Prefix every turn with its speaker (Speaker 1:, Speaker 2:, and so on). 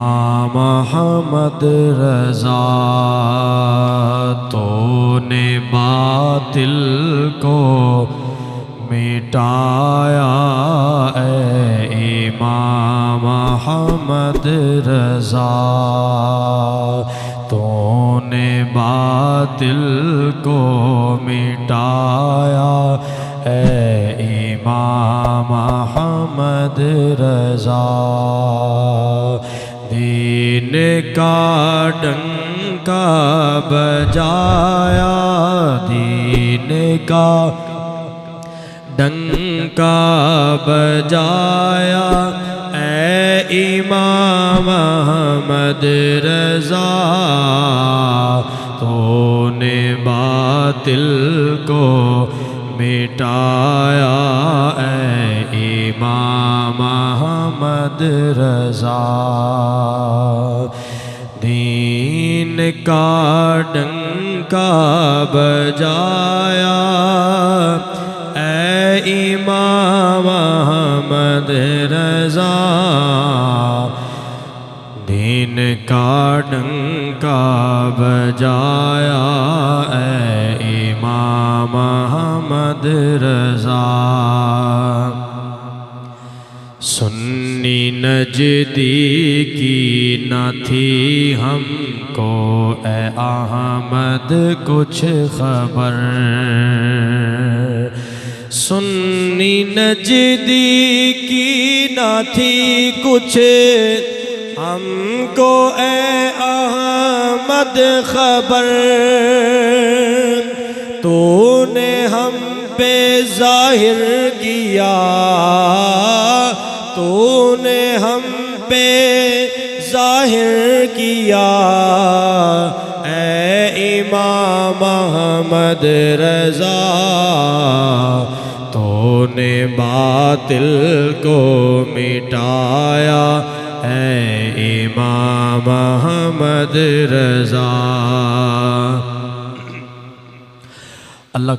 Speaker 1: محمد رضا تو نے باطل کو مٹایا، اے امام محمد رضا تو نے باطل کو مٹایا، اے امام محمد رضا دین کا ڈنکا بجایا، دین کا ڈنکا بجایا، اے امام محمد رضا تو نے باطل کو مٹایا، اے امام محمد رضا دین کا ڈنکا بجایا، اے امام محمد رضا دین کا ڈنکا بجایا، اے امام محمد رضا سنی نجدی کی نہ تھی ہم کو اے احمد کچھ خبر، سنی نجدی کی نہ تھی کچھ ہم کو اے احمد خبر، تو نے ہم پہ ظاہر کیا، تو نے ہم پہ ظاہر کیا، اے امام محمد رضا تو نے باطل کو مٹایا، اے امام محمد رضا اللہ